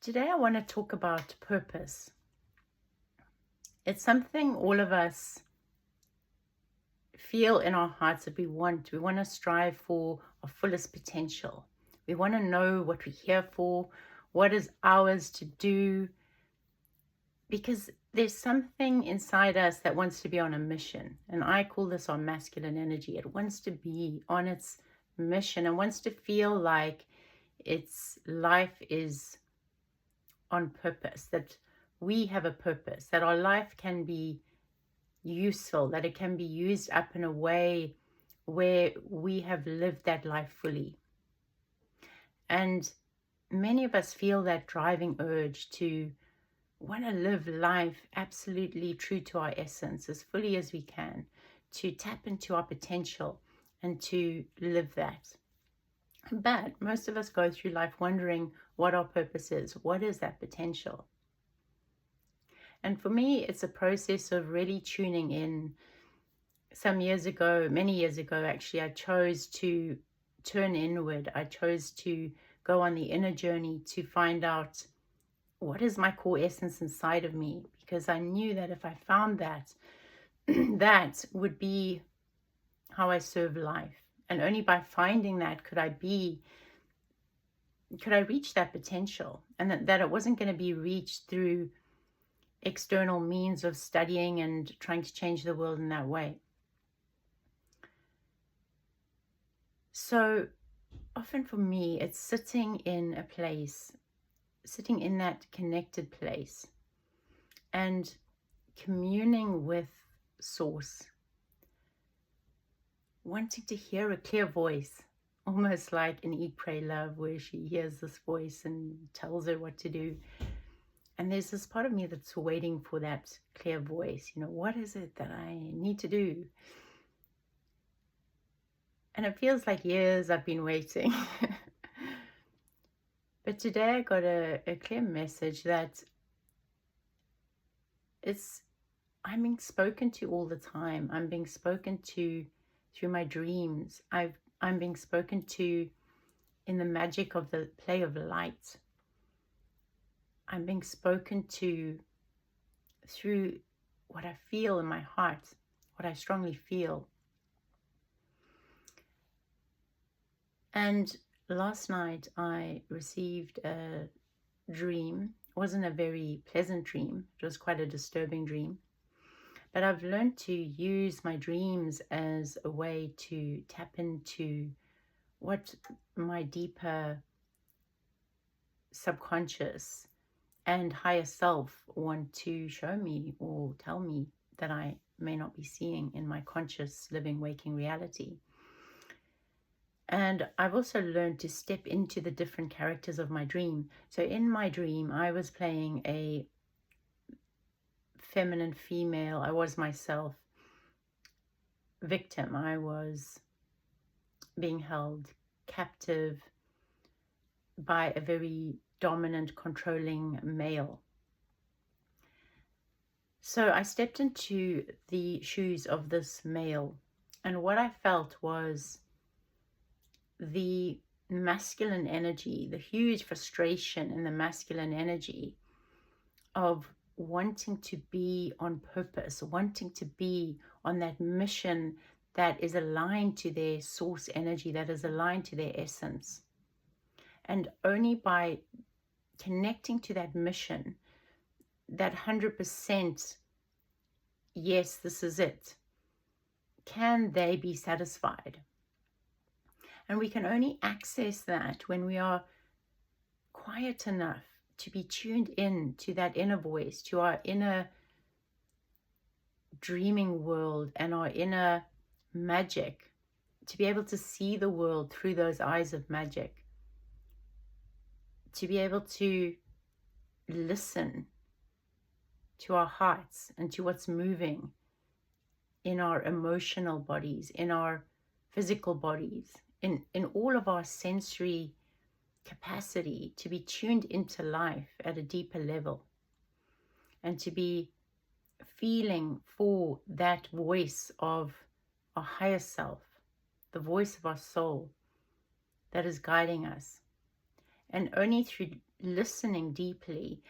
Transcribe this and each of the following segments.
Today, I want to talk about purpose. It's something all of us feel in our hearts that we want. We want to strive for our fullest potential. We want to know what we're here for, what is ours to do, because there's something inside us that wants to be on a mission. And I call this our masculine energy. It wants to be on its mission and wants to feel like its life is on purpose, that we have a purpose, that our life can be useful, that it can be used up in a way where we have lived that life fully. And many of us feel that driving urge to want to live life absolutely true to our essence, as fully as we can, to tap into our potential and to live that. But most of us go through life wondering what our purpose is. What is that potential? And for me, it's a process of really tuning in. Some years ago, many years ago, actually, I chose to turn inward. I chose to go on the inner journey to find out what is my core essence inside of me, because I knew that if I found that, that would be how I serve life. And only by finding that could I reach that potential, and that it wasn't going to be reached through external means of studying and trying to change the world in that way. So often for me, it's sitting in a place, sitting in that connected place and communing with Source, wanting to hear a clear voice, almost like in Eat, Pray, Love, where she hears this voice and tells her what to do. And there's this part of me that's waiting for that clear voice. What is it that I need to do? And it feels like years I've been waiting. But today I got a clear message that I'm being spoken to all the time. I'm being spoken to through my dreams. I'm being spoken to in the magic of the play of light. I'm being spoken to through what I feel in my heart, what I strongly feel. And last night I received a dream. It wasn't a very pleasant dream. It was quite a disturbing dream. But I've learned to use my dreams as a way to tap into what my deeper subconscious and higher self want to show me or tell me that I may not be seeing in my conscious, living, waking reality. And I've also learned to step into the different characters of my dream. So in my dream, I was playing a feminine female. I was myself victim. I was being held captive by a very dominant, controlling male. So I stepped into the shoes of this male, and what I felt was the masculine energy, the huge frustration in the masculine energy of wanting to be on purpose, wanting to be on that mission that is aligned to their source energy, that is aligned to their essence. And only by connecting to that mission, that 100% yes, this is it, can they be satisfied. And we can only access that when we are quiet enough to be tuned in to that inner voice, to our inner dreaming world and our inner magic, to be able to see the world through those eyes of magic, to be able to listen to our hearts and to what's moving in our emotional bodies, in our physical bodies, in all of our sensory capacity, to be tuned into life at a deeper level and to be feeling for that voice of our higher self, the voice of our soul that is guiding us. And only through listening deeply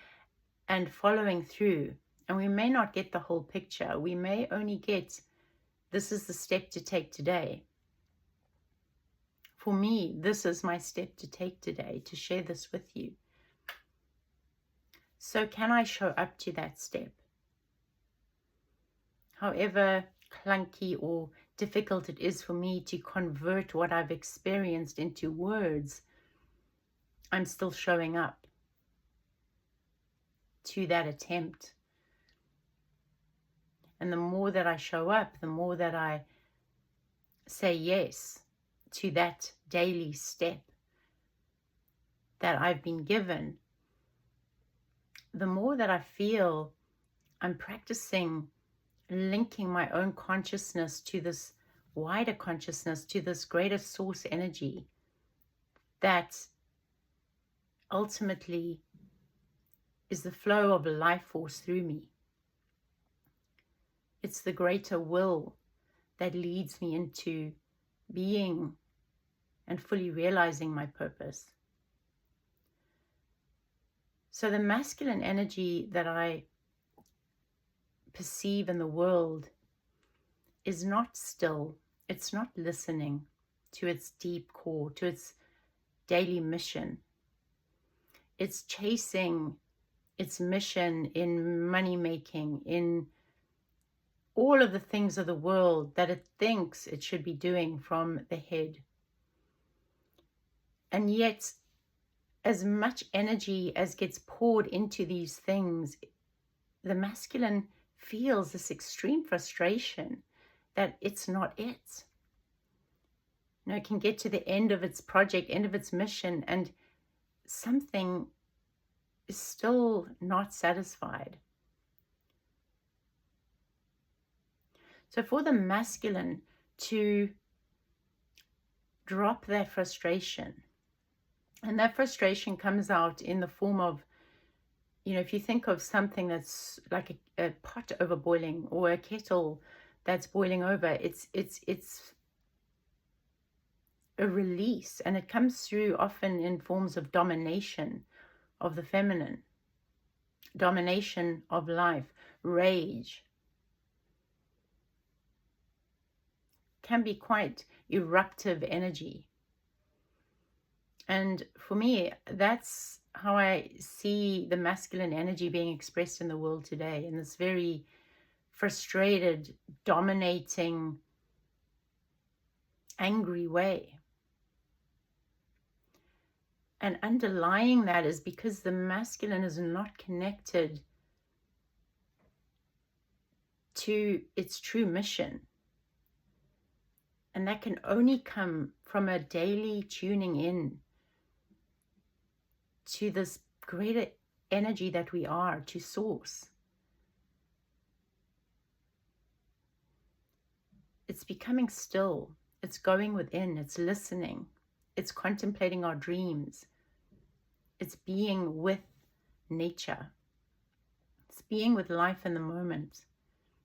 and following through, and we may not get the whole picture. We may only get, this is the step to take today. For me, this is my step to take today, to share this with you. So can I show up to that step? However clunky or difficult it is for me to convert what I've experienced into words, I'm still showing up to that attempt. And the more that I show up, the more that I say yes to that daily step that I've been given, the more that I feel I'm practicing linking my own consciousness to this wider consciousness, to this greater source energy that ultimately is the flow of life force through me. It's the greater will that leads me into being and fully realizing my purpose. So the masculine energy that I perceive in the world is not still. It's not listening to its deep core, to its daily mission. It's chasing its mission in money making, in all of the things of the world that it thinks it should be doing from the head. And yet, as much energy as gets poured into these things, the masculine feels this extreme frustration that it's not it. You know, it can get to the end of its project, end of its mission, and something is still not satisfied. So for the masculine to drop that frustration, and that frustration comes out in the form of, you know, if you think of something that's like a pot over boiling or a kettle that's boiling over, it's a release, and it comes through often in forms of domination of the feminine, domination of life, rage. Can be quite eruptive energy. And for me, that's how I see the masculine energy being expressed in the world today, in this very frustrated, dominating, angry way. And underlying that is because the masculine is not connected to its true mission. And that can only come from a daily tuning in to this greater energy that we are, to source. It's becoming still. It's going within. It's listening. It's contemplating our dreams. It's being with nature. It's being with life in the moment.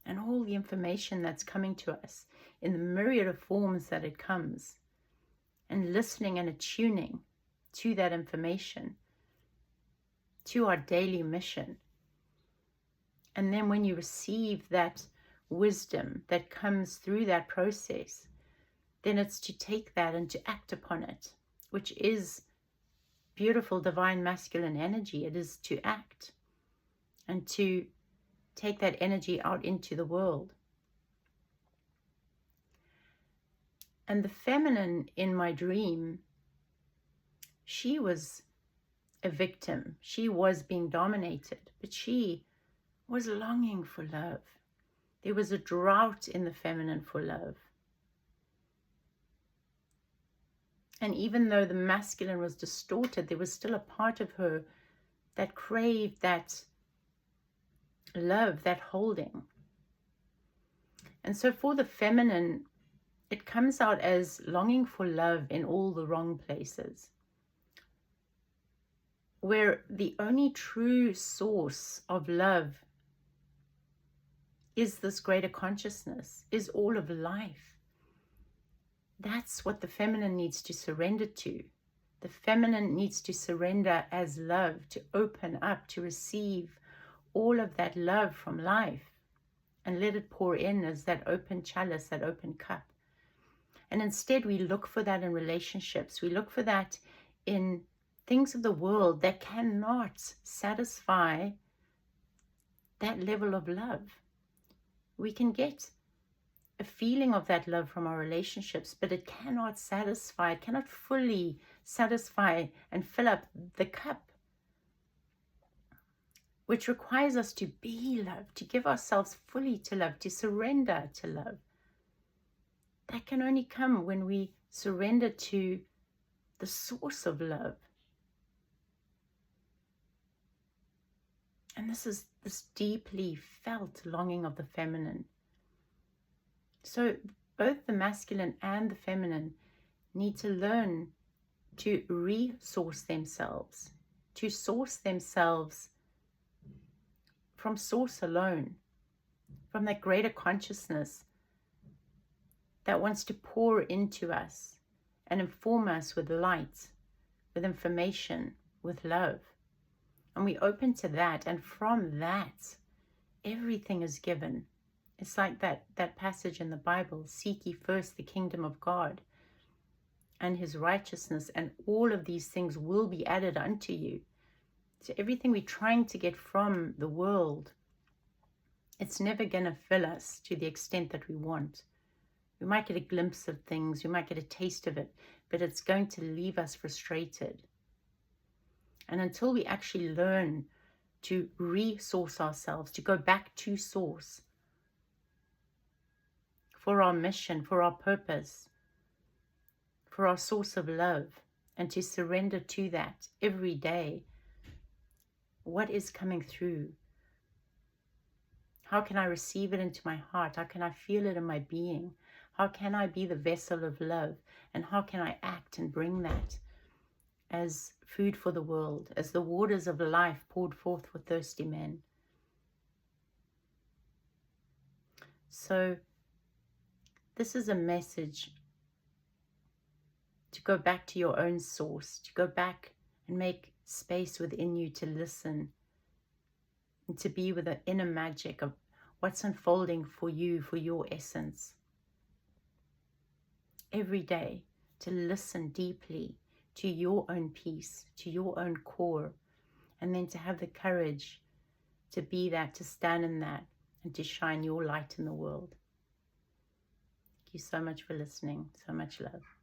And all the information that's coming to us in the myriad of forms that it comes. And listening and attuning to that information, to our daily mission. And then when you receive that wisdom that comes through that process, then it's to take that and to act upon it, which is beautiful divine masculine energy. It is to act and to take that energy out into the world. And the feminine in my dream, she was a victim. She was being dominated, but she was longing for love. There was a drought in the feminine for love. And even though the masculine was distorted, there was still a part of her that craved that love, that holding. And so for the feminine, it comes out as longing for love in all the wrong places, where the only true source of love is this greater consciousness, is all of life. That's what the feminine needs to surrender to. The feminine needs to surrender as love, to open up, to receive all of that love from life and let it pour in as that open chalice, that open cup. And instead we look for that in relationships. We look for that in things of the world that cannot satisfy that level of love. We can get a feeling of that love from our relationships, but it cannot satisfy, it cannot fully satisfy and fill up the cup, which requires us to be love, to give ourselves fully to love, to surrender to love. That can only come when we surrender to the source of love. And this is this deeply felt longing of the feminine. So both the masculine and the feminine need to learn to resource themselves, to source themselves from source alone, from that greater consciousness that wants to pour into us and inform us with light, with information, with love. And we open to that, and from that, everything is given. It's like that passage in the Bible, seek ye first the kingdom of God and his righteousness, and all of these things will be added unto you. So everything we're trying to get from the world, it's never going to fill us to the extent that we want. We might get a glimpse of things, we might get a taste of it, but it's going to leave us frustrated. And until we actually learn to resource ourselves, to go back to source for our mission, for our purpose, for our source of love, and to surrender to that every day. What is coming through? How can I receive it into my heart? How can I feel it in my being? How can I be the vessel of love? And how can I act and bring that as food for the world, as the waters of life poured forth for thirsty men? So this is a message to go back to your own source, to go back and make space within you to listen and to be with the inner magic of what's unfolding for you, for your essence. Every day, to listen deeply to your own peace, to your own core, and then to have the courage to be that, to stand in that, and to shine your light in the world. Thank you so much for listening. So much love.